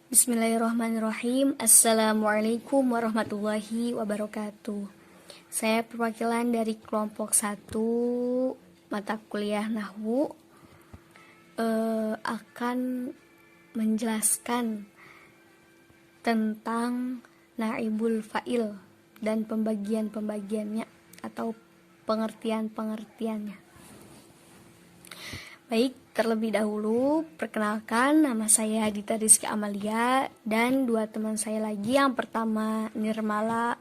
Bismillahirrahmanirrahim. Assalamualaikum warahmatullahi wabarakatuh. Saya perwakilan dari kelompok 1 mata kuliah Nahwu akan menjelaskan tentang naibul fa'il dan pembagian-pembagiannya atau pengertian-pengertiannya. Baik, terlebih dahulu perkenalkan, nama saya Dita Rizky Amalia dan dua teman saya lagi. Yang pertama Nirmala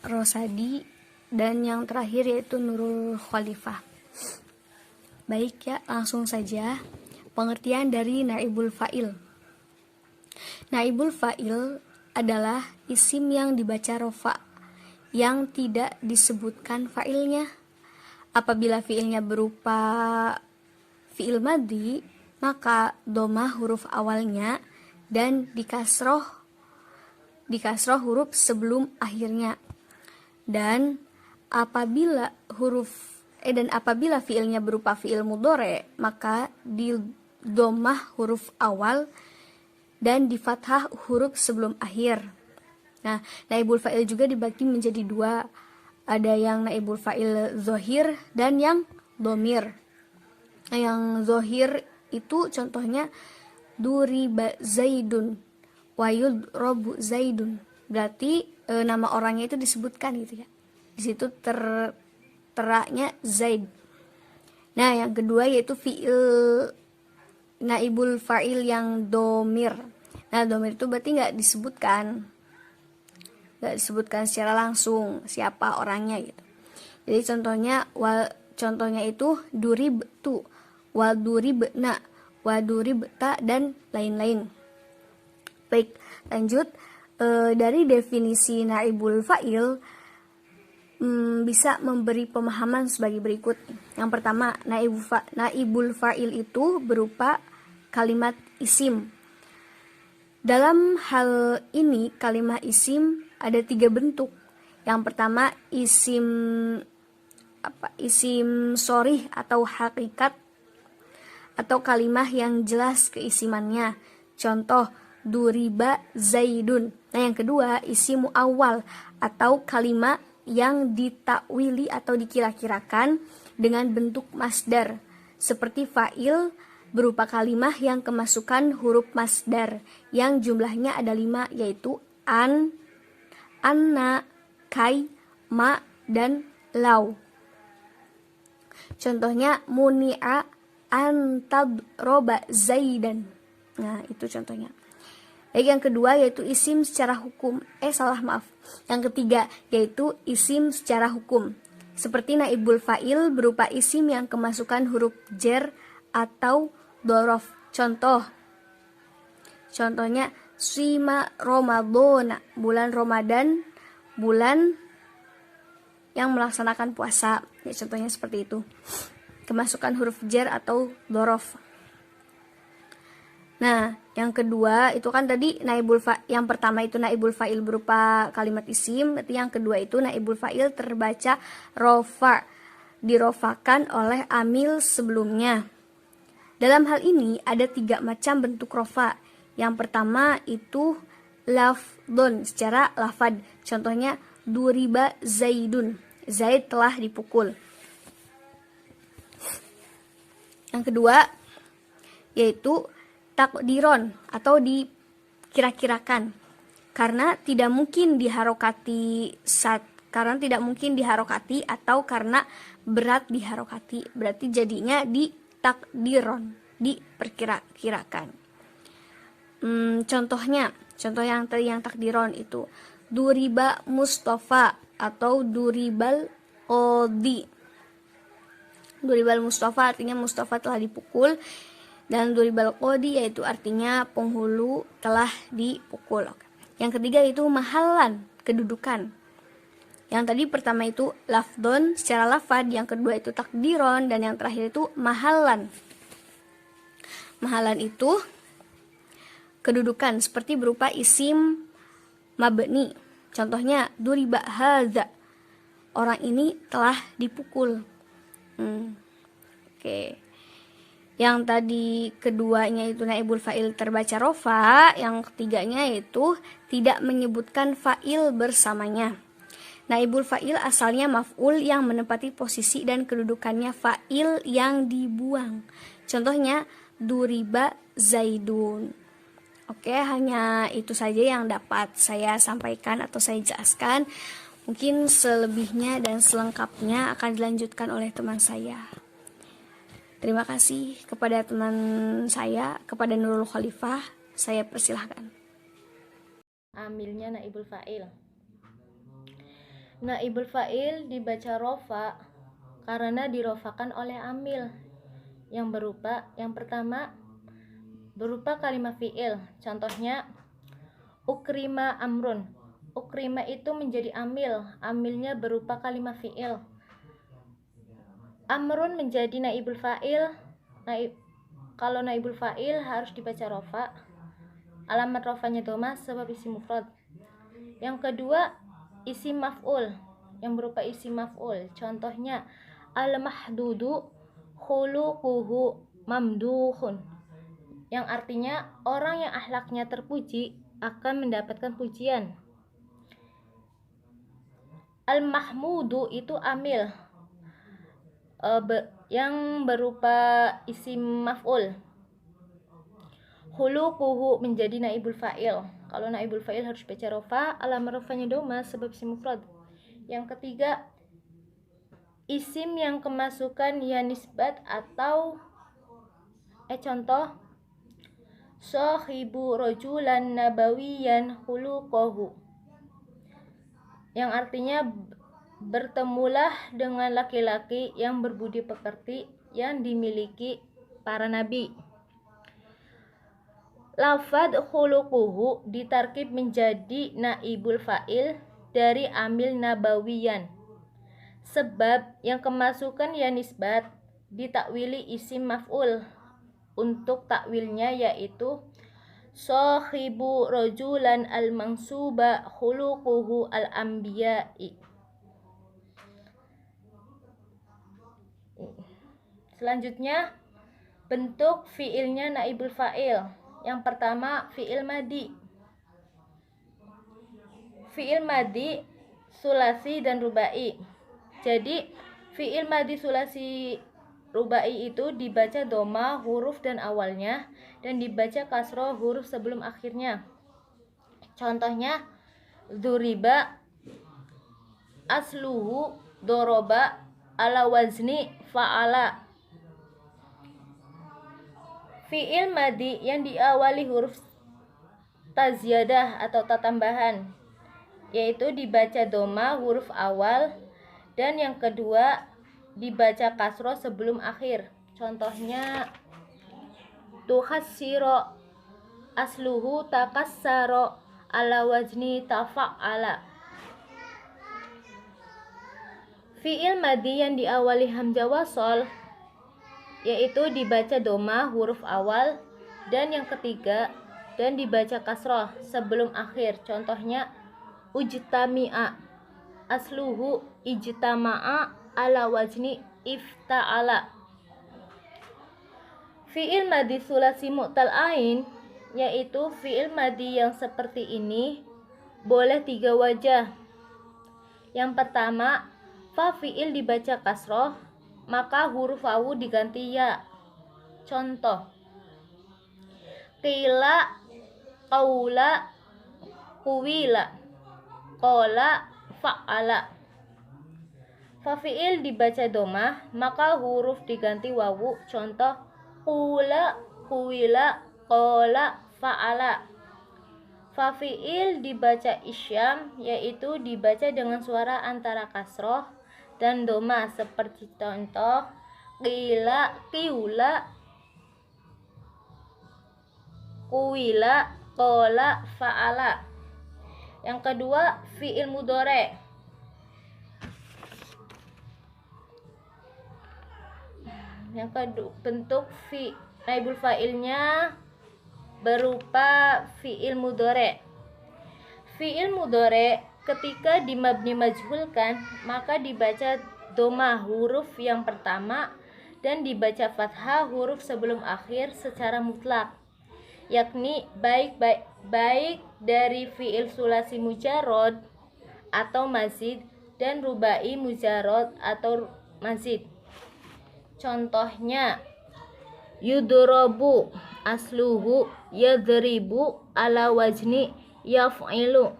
Rosadi dan yang terakhir yaitu Nurul Khalifah. Baik ya, langsung saja pengertian dari naibul fa'il. Naibul fa'il adalah isim yang dibaca rofa yang tidak disebutkan fa'ilnya. Apabila fiilnya berupa fiil madhi, maka domah huruf awalnya dan dikasroh huruf sebelum akhirnya. Dan apabila fiilnya berupa fiil mudhore, maka di domah huruf awal dan di fathah huruf sebelum akhir. Nah, naibul fa'il juga dibagi menjadi dua. Ada yang naibul fa'il zohir dan yang domir. Nah, yang zohir itu contohnya duriba zaidun wa yudrobu zaidun. Berarti nama orangnya itu disebutkan gitu ya. Di situ teraknya zaid. Nah, yang kedua yaitu fi'il naibul fa'il yang domir. Nah, domir itu berarti nggak disebutkan secara langsung siapa orangnya gitu. Jadi contohnya itu duribtu, wa duribna, wa duribta dan lain-lain. Baik, lanjut dari definisi naibul fa'il bisa memberi pemahaman sebagai berikut. Yang pertama, naibul fa'il itu berupa kalimat isim. Dalam hal ini kalimat isim ada 3 bentuk. Yang pertama isim sorih atau hakikat atau kalimah yang jelas keisimannya. Contoh duriba zaidun. Nah, yang kedua isim awal atau kalimah yang ditakwili atau dikira-kirakan dengan bentuk masdar. Seperti fa'il berupa kalimah yang kemasukan huruf masdar yang jumlahnya ada 5, yaitu an, anna, kai, ma, dan lau. Contohnya muni'a antadroba zaidan. Nah, itu contohnya. Baik, yang kedua yaitu isim secara hukum. Yang ketiga yaitu isim secara hukum. Seperti naibul fa'il berupa isim yang kemasukan huruf jer atau dorof. Contohnya Sima Ramadhana, bulan Ramadan, bulan yang melaksanakan puasa. Ya, contohnya seperti itu. Kemasukan huruf jar atau dorof. Nah, yang kedua itu kan tadi yang pertama itu naibul fa'il berupa kalimat isim. Berarti yang kedua itu naibul fa'il terbaca rofa, dirofakan oleh amil sebelumnya. Dalam hal ini ada 3 macam bentuk rofa. Yang pertama itu lafdon, secara lafad. Contohnya duriba zaidun, Zaid telah dipukul. Yang kedua yaitu takdiron atau dikira-kirakan. Karena tidak mungkin diharokati atau karena berat diharokati. Berarti jadinya takdiron, diperkira-kirakan. Contoh yang tadi yang takdiron itu duriba Mustafa atau duribal qodi. Duribal Mustafa artinya Mustafa telah dipukul, dan duribal qodi yaitu artinya penghulu telah dipukul. Yang ketiga itu mahalan, kedudukan. Yang tadi pertama itu lafdon secara lafad, yang kedua itu takdiron, dan yang terakhir itu mahalan. Mahalan itu kedudukan seperti berupa isim mabni. Contohnya duriba hadza, orang ini telah dipukul. Oke. Yang tadi keduanya itu naibul fa'il terbaca rofa, yang ketiganya itu tidak menyebutkan fa'il bersamanya. Naibul fa'il asalnya maf'ul yang menempati posisi dan kedudukannya fa'il yang dibuang. Contohnya duriba zaidun. Oke, hanya itu saja yang dapat saya sampaikan atau saya jelaskan. Mungkin selebihnya dan selengkapnya akan dilanjutkan oleh teman saya. Terima kasih kepada teman saya, kepada Nurul Khalifah. Saya persilahkan. Amilnya naibul fa'il. Naibul fa'il dibaca rofa karena dirofakan oleh amil yang berupa, yang pertama berupa kalimat fi'il. Contohnya ukrima amrun. Ukrima itu menjadi amil. Amilnya berupa kalimat fi'il. Amrun menjadi naibul fa'il. Kalau naibul fa'il harus dibaca rofa. Alamat rofanya dhamma sebab isim mufrad. Yang kedua isim maf'ul yang berupa isim maf'ul. Contohnya al-mahdudu khuluquhu mamduhun, yang artinya orang yang akhlaknya terpuji akan mendapatkan pujian. Al-mahmudu itu amil yang berupa isim maf'ul. Khuluquhu menjadi naibul fa'il. Kalau naibul fa'il harus baca rofa, alamat rofanya dhamma sebab isim mufrad. Yang ketiga isim yang kemasukan ya nisbat atau contoh sahibu rajulan nabawiyan khuluquhu, yang artinya bertemulah dengan laki-laki yang berbudi pekerti yang dimiliki para nabi. Lafad khuluquhu ditarkib menjadi naibul fa'il dari amil nabawiyan, sebab yang kemasukan ya nisbat ditakwili isim maf'ul. Untuk takwilnya yaitu sahibu rajulan al-mansuba khuluquhu al-anbiya'i. Selanjutnya bentuk fi'ilnya naibul fa'il. Yang pertama fi'il madi. Fi'il madi sulasi dan rubai. Jadi fi'il madi sulasi rubai itu dibaca dhamma huruf dan awalnya dan dibaca kasroh huruf sebelum akhirnya. Contohnya duriba asluhu doroba ala wazni fa'ala. Fi'il madi yang diawali huruf taziyadah atau tambahan, yaitu dibaca dhamma huruf awal dan yang kedua dibaca kasroh sebelum akhir. Contohnya tuhassiro asluhu takassaro ala wazni tafa'ala. Fi'il madi yang diawali hamzah wasol yaitu dibaca dhamma huruf awal dan yang ketiga dan dibaca kasroh sebelum akhir. Contohnya ujtami'a asluhu ijtama'a ala wazni ifta'ala. Fi'il madi sulasi mu'tal ain yaitu fi'il madi yang seperti ini boleh 3 wajah. Yang pertama, fa fi'il dibaca kasroh maka huruf wawu diganti ya. Contoh qila qaula kuwila qala fa'ala. Fa fi'il dibaca dhamma maka huruf diganti wawu. Contoh qula kuwila qala fa'ala. Fa fi'il dibaca isyam yaitu dibaca dengan suara antara kasroh dan dhamma seperti contoh qila qiula kuwila qala fa'ala. Yang kedua fi'il mudhari. Yang kedua bentuk naibul fa'ilnya berupa fi'il mudhari. Fi'il mudhari ketika dimabni majhulkan maka dibaca dhamma huruf yang pertama dan dibaca fathah huruf sebelum akhir secara mutlak, yakni baik dari fiil sulasi mujarrad atau mazid dan rubai mujarrad atau mazid. Contohnya yudrobu asluhu yadribu ala wazni yaf'ilu.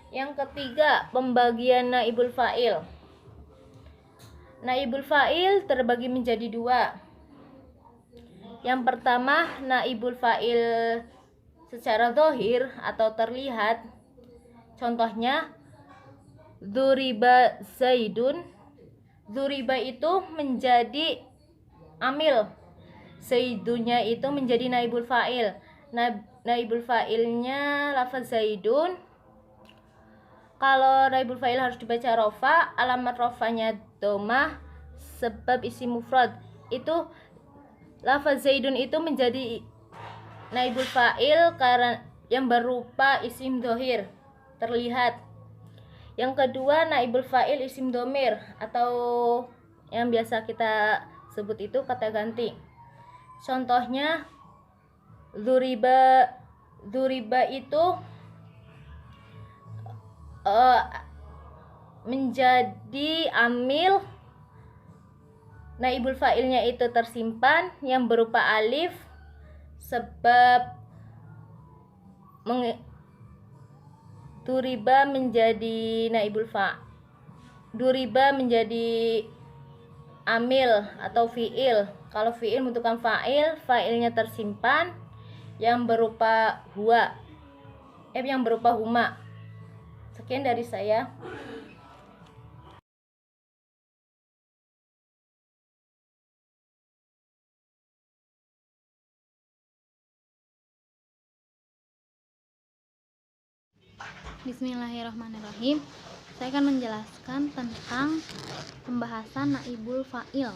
Yang ketiga, pembagian naibul fa'il. Naibul fa'il terbagi menjadi dua. Yang pertama, naibul fa'il secara zahir atau terlihat. Contohnya dzuriba zaidun. Dzuriba itu menjadi amil, zaidunya itu menjadi naibul fa'il. Naibul fa'ilnya lafaz zaidun. Kalau naibul fa'il harus dibaca rofa, alamat rofanya domah sebab isim mufrad. Itu lafaz zaidun itu menjadi naibul fa'il karena yang berupa isim dohir terlihat. Yang kedua, naibul fa'il isim domir atau yang biasa kita sebut itu kata ganti. Contohnya dzuriba itu menjadi amil, naibul fa'ilnya itu tersimpan yang berupa alif sebab dzuriba menjadi naibul dzuriba menjadi amil atau fiil. Kalau fiil membutuhkan fa'il, fa'ilnya tersimpan yang berupa yang berupa huma. Sekian dari saya. Bismillahirrahmanirrahim. Saya akan menjelaskan tentang pembahasan naibul fa'il.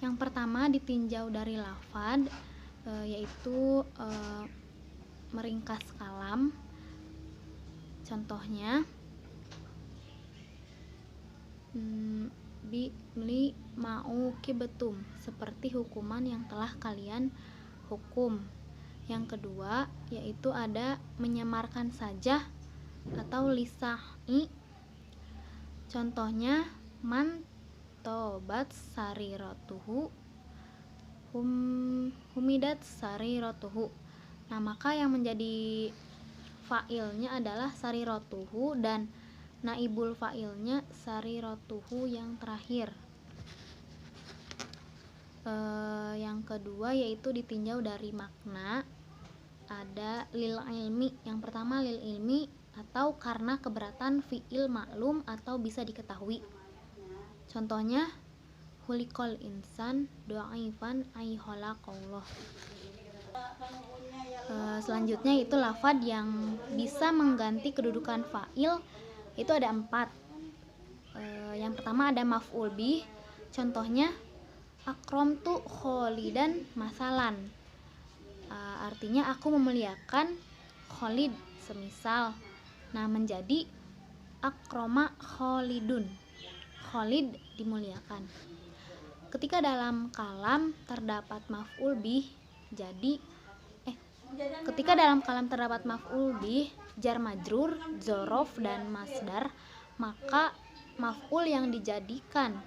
Yang pertama ditinjau dari lafad, yaitu meringkas kalam. Contohnya li mau kibetum, seperti hukuman yang telah kalian hukum. Yang kedua yaitu ada menyamarkan saja atau lisah'i. Contohnya man tobat sariratuhu humidat sariratuhu. Nah, maka yang menjadi fa'ilnya adalah sariratuhu dan naibul fa'ilnya sariratuhu yang terakhir. Yang kedua yaitu ditinjau dari makna. Ada lil ilmi. Yang pertama lil ilmi atau karena keberatan fi'il maklum atau bisa diketahui. Contohnya hulikol insan do'ifan ay khalaqallah. Selanjutnya itu lafad yang bisa mengganti kedudukan fa'il. Itu ada 4. Yang pertama ada maf'ul bih. Contohnya akramtu kholidan masalan. Artinya aku memuliakan Khalid semisal. Nah, menjadi akroma Khalidun. Khalid dimuliakan. Ketika dalam kalam terdapat maf'ul bih, ketika dalam kalam terdapat maf'ul bih, jar majrur, dzorof dan masdar, maka maf'ul yang dijadikan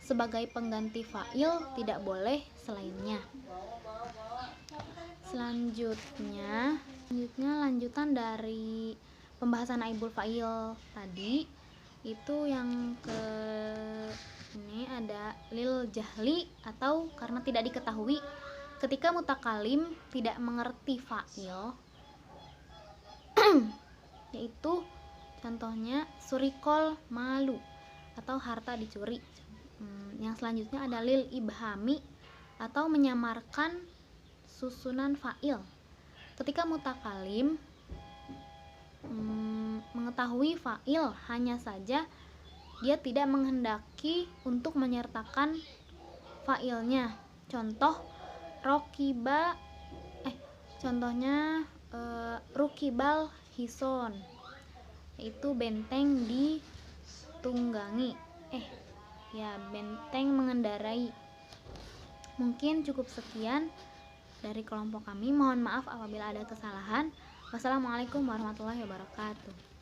sebagai pengganti fa'il tidak boleh selainnya. Selanjutnya lanjutan dari pembahasan naibul fa'il tadi, itu yang ini ada lil jahli atau karena tidak diketahui. Ketika mutakalim tidak mengerti fa'il yaitu contohnya surikol malu atau harta dicuri. Yang selanjutnya ada lil ibhami atau menyamarkan susunan fa'il. Ketika mutakalim mengetahui fa'il, hanya saja dia tidak menghendaki untuk menyertakan fa'ilnya. Contoh rukibal hison, yaitu benteng ditunggangi. Ya, benteng mengendarai. Mungkin cukup sekian dari kelompok kami. Mohon maaf apabila ada kesalahan. Wassalamualaikum warahmatullahi wabarakatuh.